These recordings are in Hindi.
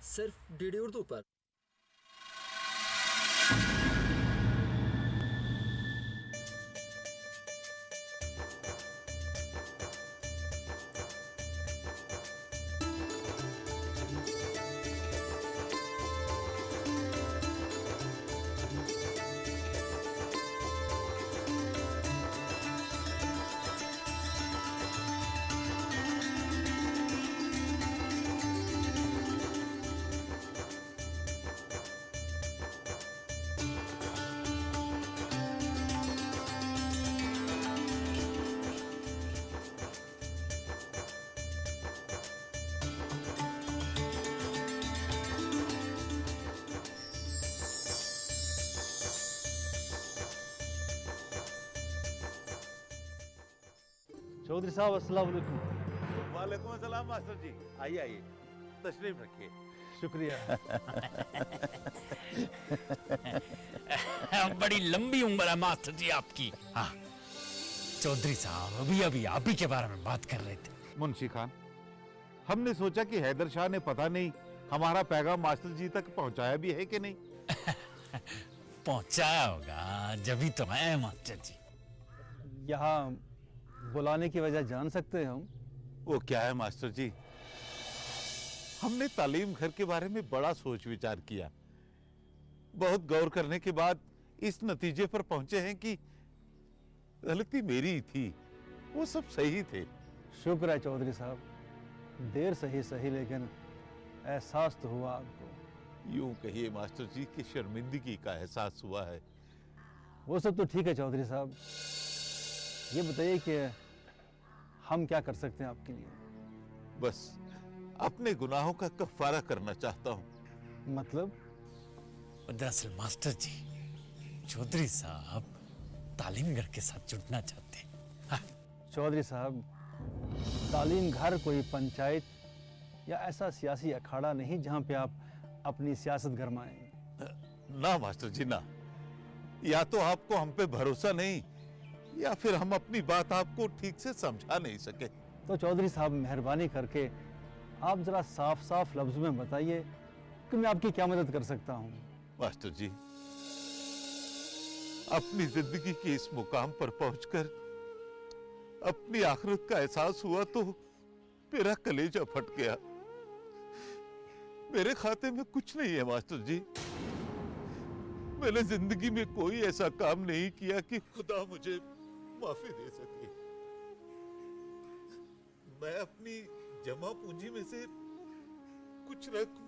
सिर्फ डीडी उर्दू पर। चौधरी साहब अस्सलाम वालेकुम। वालेकुम अस्सलाम मास्टर जी, आइए आइए, तशरीफ रखिए। शुक्रिया। बड़ी लंबी उम्र है मास्टर जी आपकी। हाँ चौधरी साहब अभी अभी आप ही के बारे में बात कर रहे थे। मुंशी खान, हमने सोचा कि हैदर शाह ने पता नहीं हमारा पैगाम मास्टर जी तक पहुंचाया भी है कि नहीं। पहुंचाया होगा, जब ही तो है मास्टर जी। यहाँ बुलाने की वजह जान सकते हैं हम? वो क्या है मास्टर जी, हमने तालीम घर के बारे में बड़ा सोच विचार किया। बहुत गौर करने के बाद इस नतीजे पर पहुंचे हैं कि गलती मेरी ही थी, वो सब सही थे। शुक्र है चौधरी साहब, देर सही सही लेकिन एहसास तो हुआ आपको। यूं कहिए मास्टर जी कि शर्मिंदगी का एहसास हुआ है। वो सब तो ठीक है चौधरी साहब, ये बताइए कि हम क्या कर सकते हैं आपके लिए? बस अपने गुनाहों का कफारा करना चाहता हूं। मतलब? दरअसल मास्टर जी, चौधरी साहब तालीम घर के साथ जुड़ना चाहते हैं। हाँ। चौधरी साहब, तालीम घर कोई पंचायत या ऐसा सियासी अखाड़ा नहीं जहां पे आप अपनी सियासत गरमाएं। ना मास्टर जी ना, या तो आपको हम पे भरोसा नहीं या फिर हम अपनी बात आपको ठीक से समझा नहीं सके। तो चौधरी साहब मेहरबानी करके आप जरा साफ साफ लफ्ज में बताइए कि मैं आपकी क्या मदद कर सकता हूँ। मास्टर जी, अपनी जिंदगी के इस मुकाम पर पहुंचकर अपनी आखिरत का एहसास हुआ तो मेरा कलेजा फट गया। मेरे खाते में कुछ नहीं है मास्टर जी। मैंने जिंदगी में कोई ऐसा काम नहीं किया कि खुदा मुझे माफी दे सके। मैं अपनी जमा पूंजी में से कुछ रकम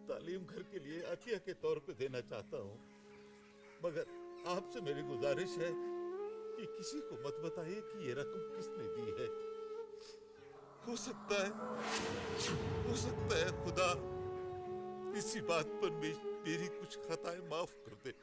तालीम घर के लिए अतिया के तौर पे देना चाहता हूँ, मगर आपसे मेरी गुजारिश है कि किसी को मत बताइए कि ये रकम किसने दी है। हो सकता है खुदा इसी बात पर मेरी कुछ खताएं माफ कर दे।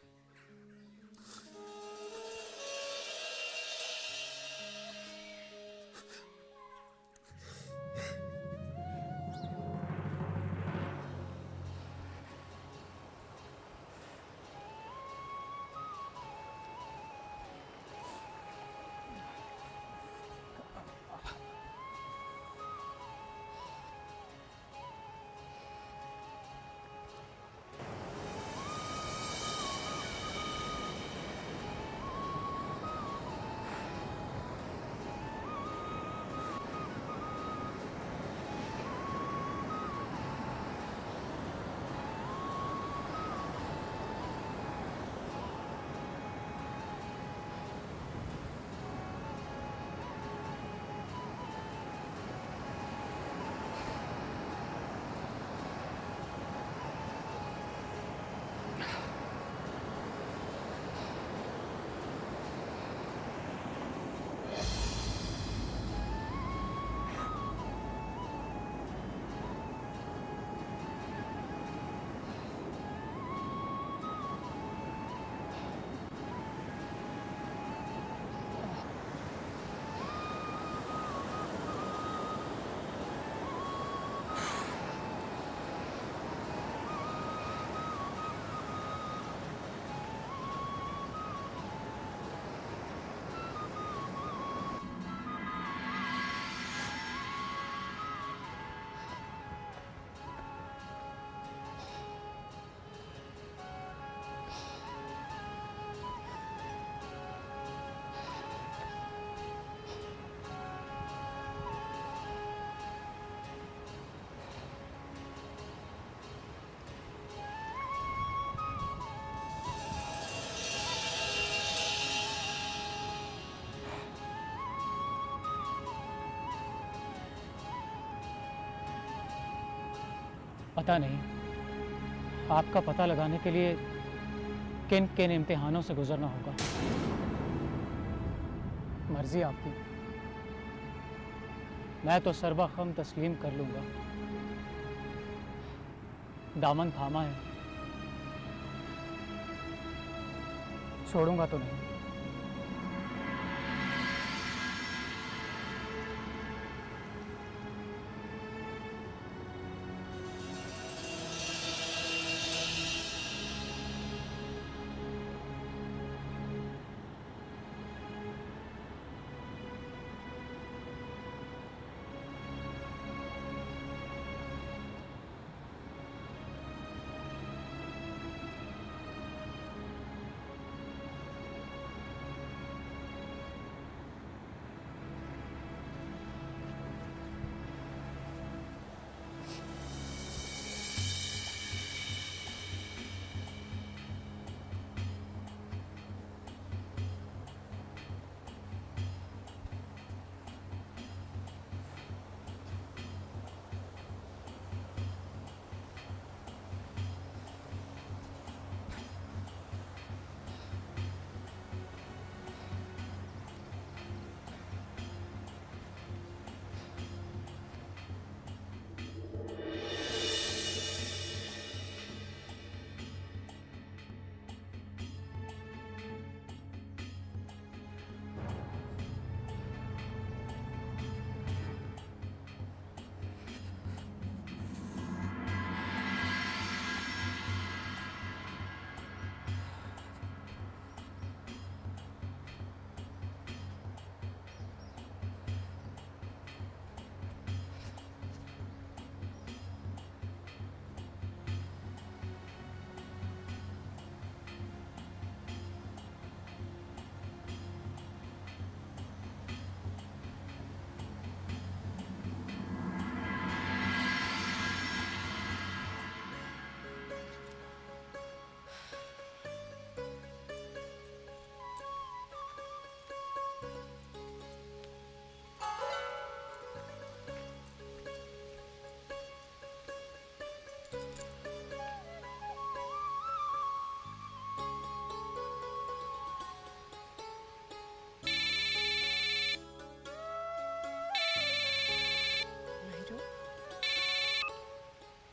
पता नहीं आपका पता लगाने के लिए किन किन इम्तिहानों से गुजरना होगा। मर्जी आपकी, मैं तो सर्वखम तस्लीम कर लूंगा। दामन थामा है, छोड़ूंगा तो नहीं।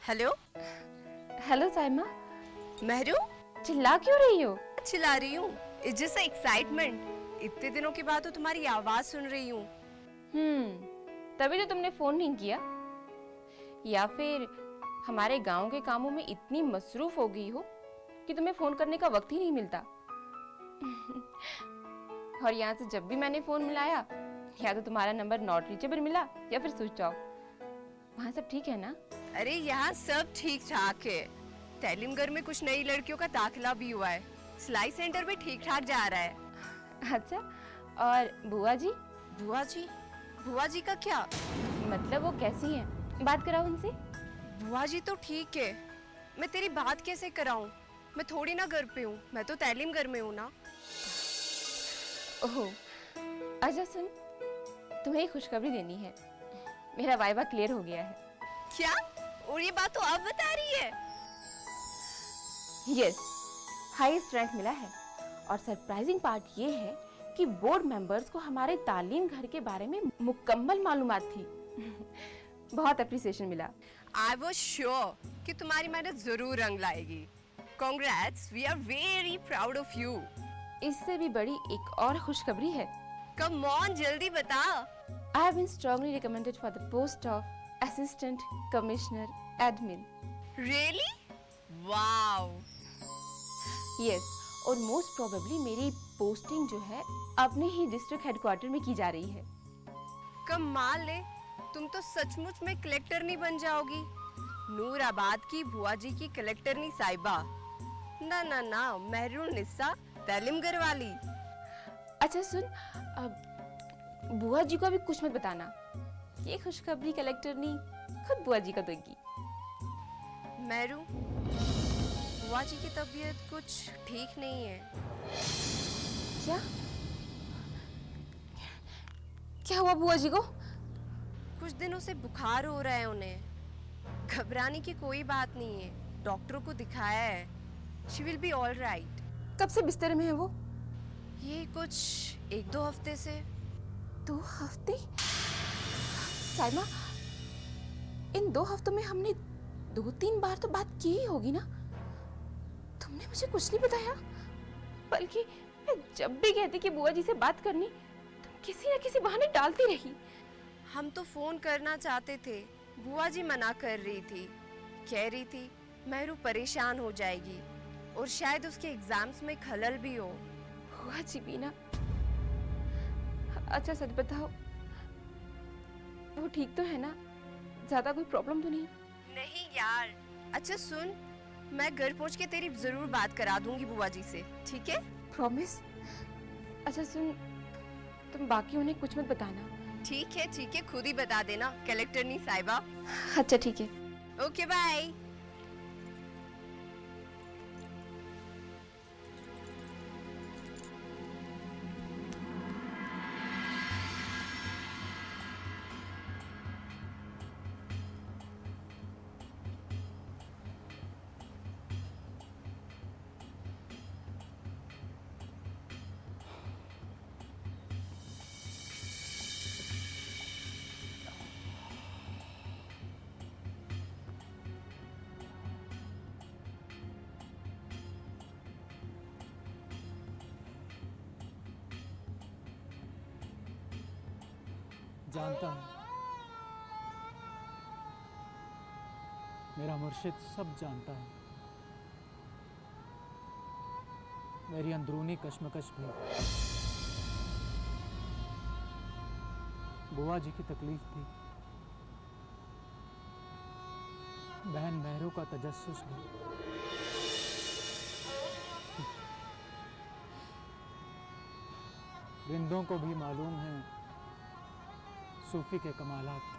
हेलो हेलो साइमा, महरू, चिल्ला क्यों रही हो? चिल्ला रही हूँ, इट्स जस्ट एक्साइटमेंट। इतने दिनों के बाद तो तुम्हारी आवाज सुन रही हूँ। तभी तो तुमने फोन नहीं किया, या फिर हमारे गांव के कामों में इतनी मसरूफ हो गई हो कि तुम्हें फोन करने का वक्त ही नहीं मिलता। और यहाँ से जब भी मैंने फोन मिलाया, या तो तुम्हारा नंबर नॉट रीचेबल मिला या फिर स्विच ऑफ। वहाँ सब ठीक है ना? अरे यहाँ सब ठीक ठाक है। तैलीमगर में कुछ नई लड़कियों का दाखिला भी हुआ है। सिलाई सेंटर भी ठीक ठाक जा रहा है। अच्छा, और बुआ जी? बुआ जी? बुआ जी का क्या मतलब? वो कैसी हैं? बात कराओ उनसे। बुआ जी तो ठीक है, मैं तेरी बात कैसे कराऊं? मैं थोड़ी ना घर पे हूँ, मैं तो तैलीमगर में हूँ ना। ओह, अच्छा सुन, तुम्हें एक खुशखबरी देनी है। मेरा वाइवा क्लियर हो गया है। क्या? और ये बात तो आप बता रही है? यस, हाईएस्ट रैंक मिला है। और सरप्राइजिंग पार्ट ये है कि बोर्ड मेंबर्स को हमारे तालीम घर के बारे में मुकम्मल मालूमात थी। बहुत अप्रिसिएशन मिला। आई वाज श्योर कि तुम्हारी मेहनत जरूर रंग लाएगी। Congrats, we are very proud of you. इससे भी बड़ी एक और खुशखबरी है। कम ऑन, जल्दी बता। I have been strongly recommended for the post of Assistant Commissioner Admin. Really? Wow. Yes, और most probably मेरी पोस्टिंग जो है अपने ही डिस्ट्रिक्ट हेडक्वार्टर में की जा रही है। कमाल है, तुम तो सचमुच में कलेक्टर नहीं बन जाओगी। नूराबाद की बुआ जी की कलेक्टर नहीं साहिबा। ना ना ना, महरून निस्सा तैलीमगर वाली। अच्छा सुन, अब बुआ जी को अभी कुछ मत बताना। ये खुशखबरी कलेक्टर नहीं, खुद बुआ जी का देगी। महरू, बुआ जी की तबीयत कुछ ठीक नहीं है। क्या? क्या हुआ बुआ जी को? कुछ दिनों से बुखार हो रहा है उन्हें। घबराने की कोई बात नहीं है, डॉक्टर को दिखाया है। She will be all right. कब से बिस्तर में है वो? ये कुछ 1-2 हफ्ते से। 2 हफ्ते? साइमा, इन 2 हफ्तों में हमने 2-3 बार तो बात की ही होगी ना? तुमने मुझे कुछ नहीं बताया, बल्कि मैं जब भी कहती कि बुआ जी से बात करनी, तुम किसी न किसी बहाने डालती रही। हम तो फोन करना चाहते थे, बुआ जी मना कर रही थी। कह रही थी मेहरू परेशान हो जाएगी और शायद उसके एग्जाम्स में खलल भी हो। बुआ जी भी ना। अच्छा सच बताओ, वो ठीक तो है ना? ज्यादा कोई प्रॉब्लम तो नहीं? नहीं यार। अच्छा सुन, मैं घर पहुंच के तेरी जरूर बात करा दूंगी बुआ जी से, ठीक है? प्रॉमिस? अच्छा सुन, तुम बाकी उन्हें कुछ मत बताना। ठीक है, खुद ही बता देना, कलेक्टर नहीं साहिबा। अच्छा ठीक है। Okay bye. जानता हूँ, मेरा मुर्शिद सब जानता है, मेरी अंदरूनी कश्मकश भी। बुआ जी की तकलीफ भी, बहन मेहरू का तजस्सुस भी। रिंदों को भी मालूम है सूफी के कमालात।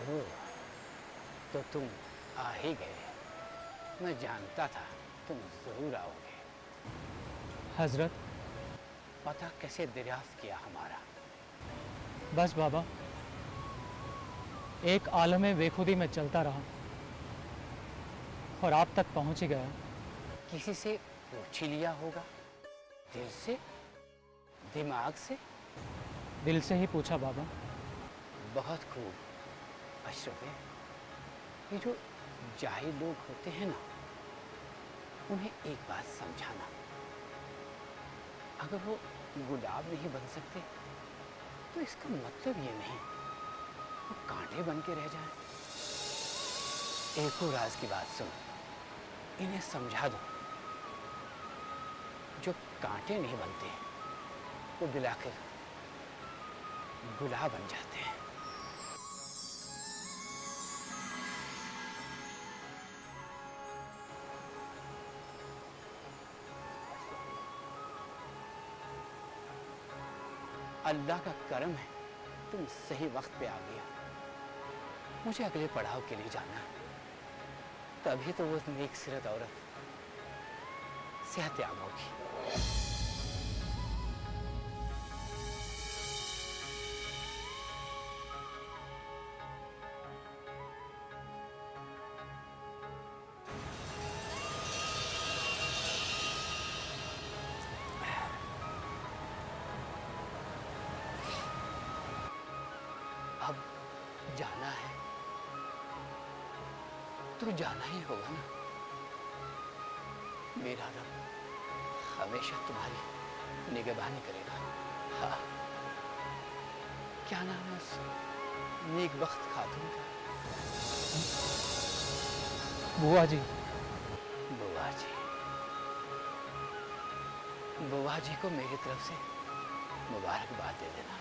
ओह, तो तुम आ ही गए। मैं जानता था तुम जरूर आओगे। हजरत, पता कैसे दरियाफ्त किया हमारा? बस बाबा, एक आलमे बेखुदी में चलता रहा और आप तक पहुंच ही गया। किसी से पूछ ही लिया होगा? दिल से, दिमाग से? दिल से ही पूछा बाबा। बहुत खूब अशरफ। ये जो जाहिल लोग होते हैं ना, उन्हें एक बात समझाना, अगर वो गुलाब नहीं बन सकते तो इसका मतलब ये नहीं वो कांटे बन के रह जाएं। एक और राज की बात सुन, इन्हें समझा दो, जो कांटे नहीं बनते वो मिलाकर गुलाब बन जाते हैं। अल्लाह का करम है तुम सही वक्त पे आ गया। मुझे अगले पड़ाव के लिए जाना है, तभी तो वो नेक सिरत औरत सेहतयाब होगी। अब जाना है तो जाना ही होगा ना। मेरा रब हमेशा तुम्हारी निगहबानी करेगा। हाँ, क्या नाम है उस नेक बख्त खातून का? बुआ जी। बुआ जी, बुआ जी को मेरी तरफ से मुबारकबाद दे देना।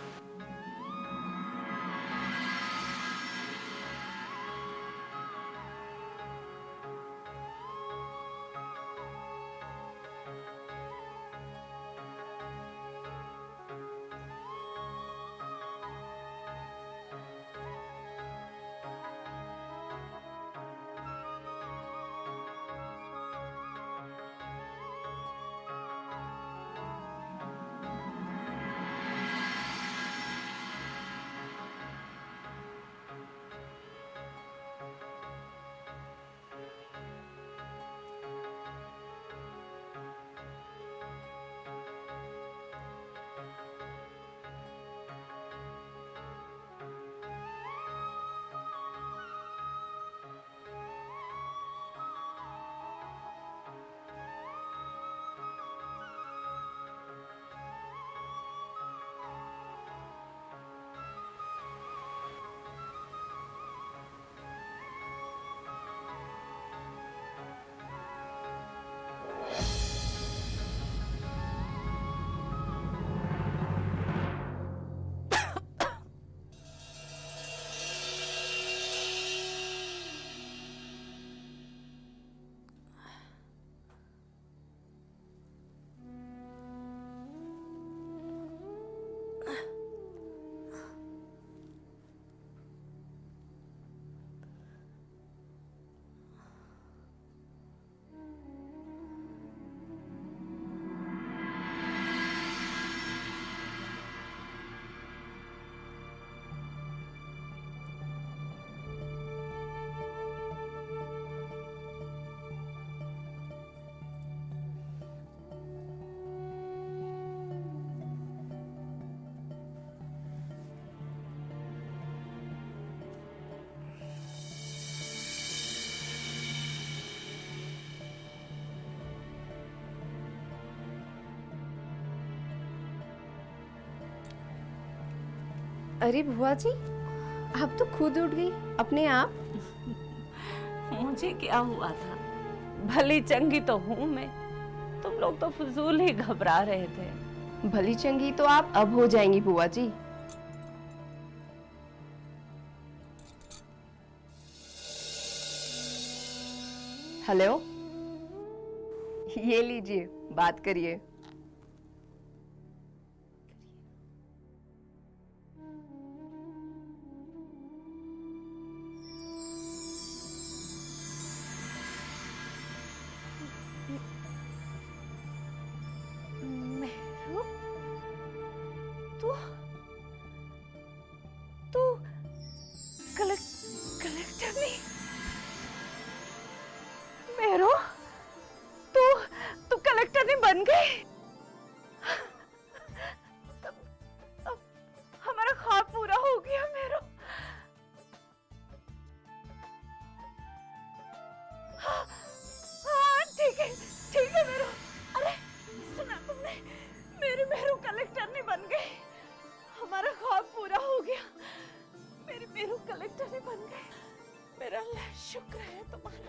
अरे बुआ जी, आप तो खुद उठ गई अपने आप। मुझे क्या हुआ था, भली चंगी तो हूँ मैं। तुम लोग तो फजूल ही घबरा रहे थे। भली चंगी तो आप अब हो जाएंगी बुआ जी। हेलो, ये लीजिए, बात करिए। मेहरू, तू कलेक्टर नहीं। मेहरू, तू कलेक्टर नहीं बन गई। अब हमारा ख्वाब पूरा हो गया मेरू। हाँ, ठीक है मेरू। अरे सुना तुमने, मेरी मेरू कलेक्टर नहीं बन गई। हमारा ख्वाब पूरा हो गया। मेरी मेरू कलेक्टर नहीं बन गई। मेरा अल्लाह शुक्र है तुम्हारा।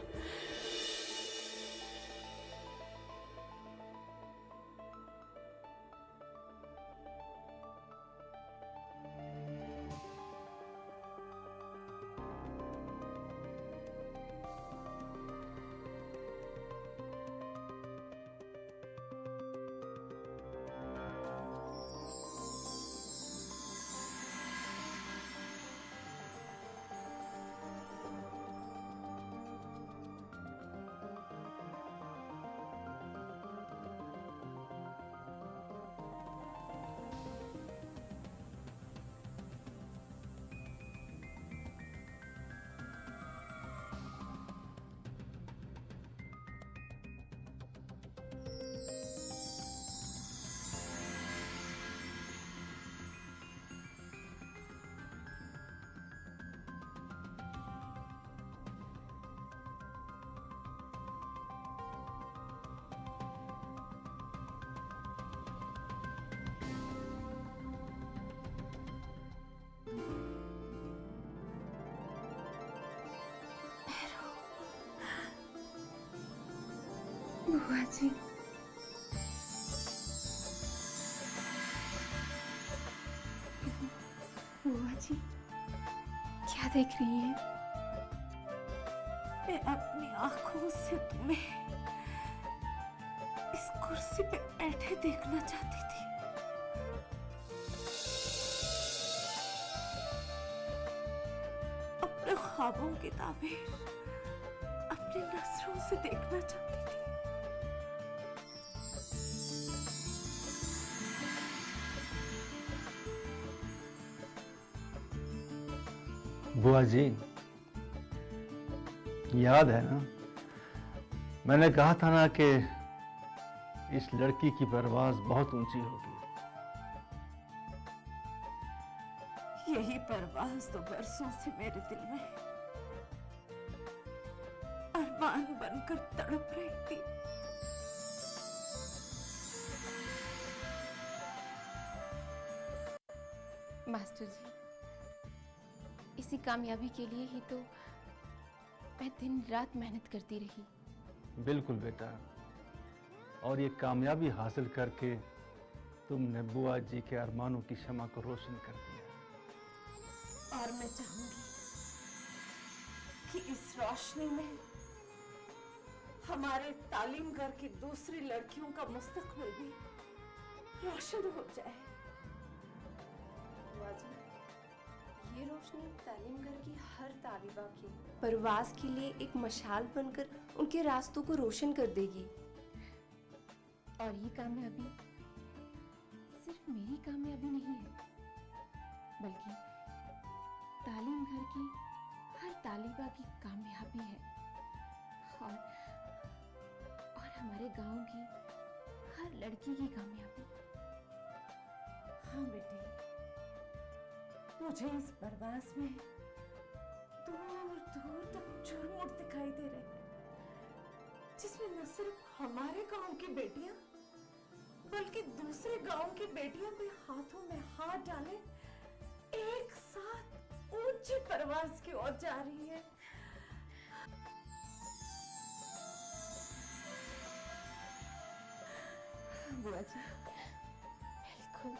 बुआ जी, बुआ जी क्या देख रही हैं? मैं अपनी आंखों से तुम्हें इस कुर्सी पे बैठे देखना चाहती थी। अपने ख्वाबों की ताबीर अपनी नजरों से देखना चाहती थी। बुआ जी, याद है ना, मैंने कहा था ना कि इस लड़की की परवाज़ बहुत ऊंची होगी। यही परवाज़ तो बरसों से मेरे दिल में अरमान बनकर तड़प रही थी। मास्टर जी, इसी कामयाबी के लिए ही तो मैं दिन रात मेहनत करती रही। बिल्कुल बेटा, और ये कामयाबी हासिल करके तुमने बुआ जी के अरमानों की शमा को रोशन कर दिया। और मैं चाहूंगी कि इस रोशनी में हमारे तालीम घर की दूसरी लड़कियों का मुस्तकबिल भी रोशन हो जाए। बुआ जी, ये रोशनी तालीम घर की हर तालिबा की परवाज के लिए एक मशाल बनकर उनके रास्तों को रोशन कर देगी। और ये कामयाबी सिर्फ मेरी कामयाबी नहीं है, बल्कि तालीम घर की हर तालिबा की कामयाबी है, और हमारे गांव की हर लड़की की कामयाबी। हाँ बेटी, मुझे इस परवास में दूर दूर तक झुरमुट दिखाई दे रहे हैं, जिसमें न सिर्फ हमारे गांव की बेटियां बल्कि दूसरे गांव की बेटियां भी हाथों में हाथ डाले एक साथ ऊंची परवास की ओर जा रही है। बुआ जी, बिल्कुल